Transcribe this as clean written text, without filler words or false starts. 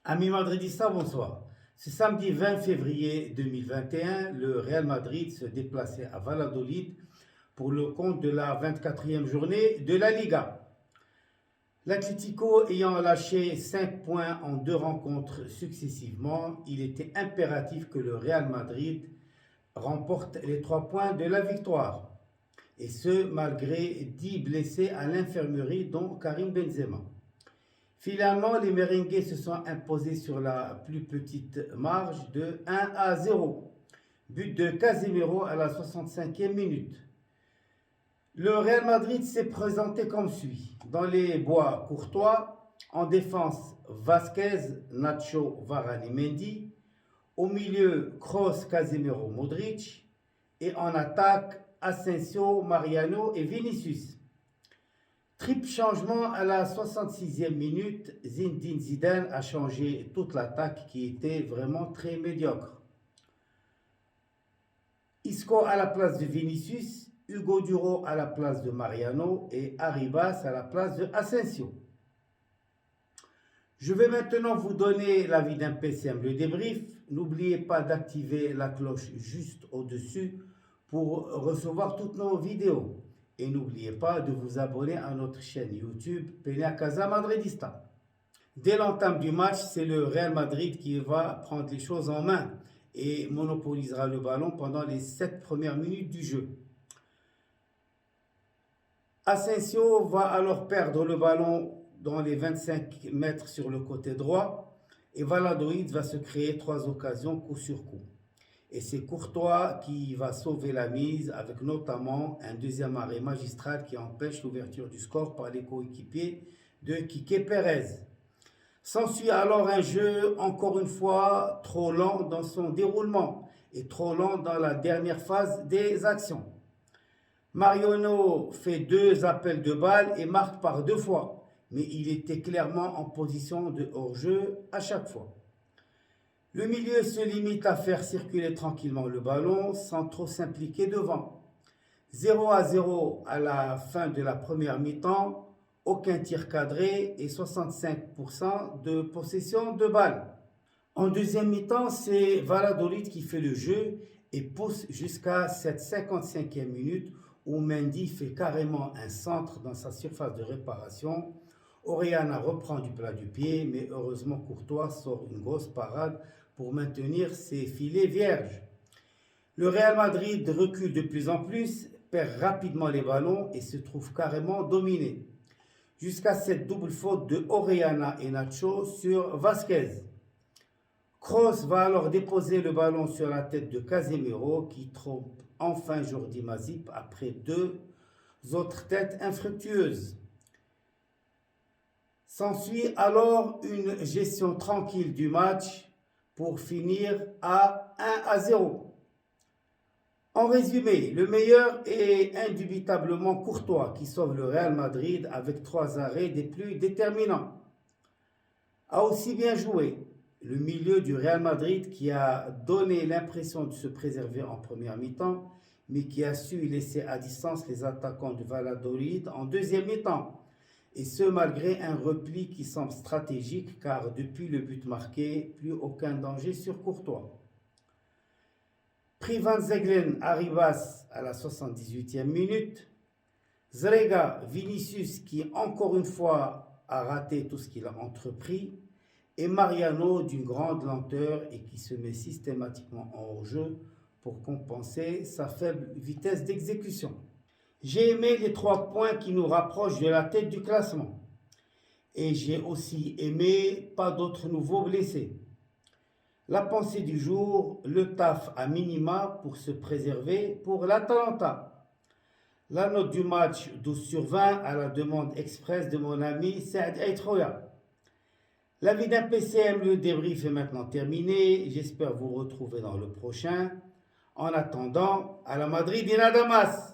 Amis madridistas, bonsoir. Ce samedi 20 février 2021, le Real Madrid se déplaçait à Valladolid pour le compte de la 24e journée de la Liga. L'Atlético ayant lâché 5 points en 2 rencontres successivement, il était impératif que le Real Madrid remporte les 3 points de la victoire. Et ce, malgré 10 blessés à l'infirmerie, dont Karim Benzema. Finalement, les merengues se sont imposés sur la plus petite marge de 1-0. But de Casemiro à la 65e minute. Le Real Madrid s'est présenté comme suit. Dans les bois, Courtois. En défense, Vasquez, Nacho, Varane et Mendy. Au milieu, Kroos, Casemiro, Modric. Et en attaque, Asensio, Mariano et Vinicius. Triple changement à la 66e minute, Zinedine Zidane a changé toute l'attaque qui était vraiment très médiocre. Isco à la place de Vinicius, Hugo Duro à la place de Mariano et Arribas à la place de Asensio. Je vais maintenant vous donner l'avis d'un PCM, le débrief. N'oubliez pas d'activer la cloche juste au-dessus pour recevoir toutes nos vidéos. Et n'oubliez pas de vous abonner à notre chaîne YouTube Peña Casa Madridista. Dès l'entame du match, c'est le Real Madrid qui va prendre les choses en main et monopolisera le ballon pendant les 7 premières minutes du jeu. Asensio va alors perdre le ballon dans les 25 mètres sur le côté droit et Valladolid va se créer 3 occasions coup sur coup. Et c'est Courtois qui va sauver la mise avec notamment un deuxième arrêt magistral qui empêche l'ouverture du score par les coéquipiers de Quique Pérez. S'ensuit alors un jeu encore une fois trop lent dans son déroulement et trop lent dans la dernière phase des actions. Mariano fait 2 appels de balles et marque par 2 fois, mais il était clairement en position de hors-jeu à chaque fois. Le milieu se limite à faire circuler tranquillement le ballon sans trop s'impliquer devant. 0-0 à la fin de la première mi-temps, aucun tir cadré et 65% de possession de balle. En deuxième mi-temps, c'est Valladolid qui fait le jeu et pousse jusqu'à cette 55e minute où Mendy fait carrément un centre dans sa surface de réparation. Orellana reprend du plat du pied, mais heureusement Courtois sort une grosse parade pour maintenir ses filets vierges. Le Real Madrid recule de plus en plus, perd rapidement les ballons et se trouve carrément dominé. Jusqu'à cette double faute de Orellana et Nacho sur Vasquez. Kroos va alors déposer le ballon sur la tête de Casemiro qui trompe enfin Jordi Masip après 2 autres têtes infructueuses. S'ensuit alors une gestion tranquille du match pour finir à 1-0. En résumé, le meilleur est indubitablement Courtois qui sauve le Real Madrid avec 3 arrêts des plus déterminants. A aussi bien joué le milieu du Real Madrid qui a donné l'impression de se préserver en première mi-temps, mais qui a su laisser à distance les attaquants de Valladolid en deuxième mi-temps. Et ce, malgré un repli qui semble stratégique, car depuis le but marqué, plus aucun danger sur Courtois. Pris Van Zeglen, Arribas à la 78e minute. Zrega, Vinicius qui encore une fois a raté tout ce qu'il a entrepris. Et Mariano d'une grande lenteur et qui se met systématiquement en hors-jeu pour compenser sa faible vitesse d'exécution. J'ai aimé les 3 points qui nous rapprochent de la tête du classement. Et j'ai aussi aimé pas d'autres nouveaux blessés. La pensée du jour, le taf à minima pour se préserver pour l'Atalanta. La note du match 12 sur 20 à la demande express de mon ami Saad Aitroya. L'avis d'un PCM, le débrief est maintenant terminé. J'espère vous retrouver dans le prochain. En attendant, à la Madrid et nada más.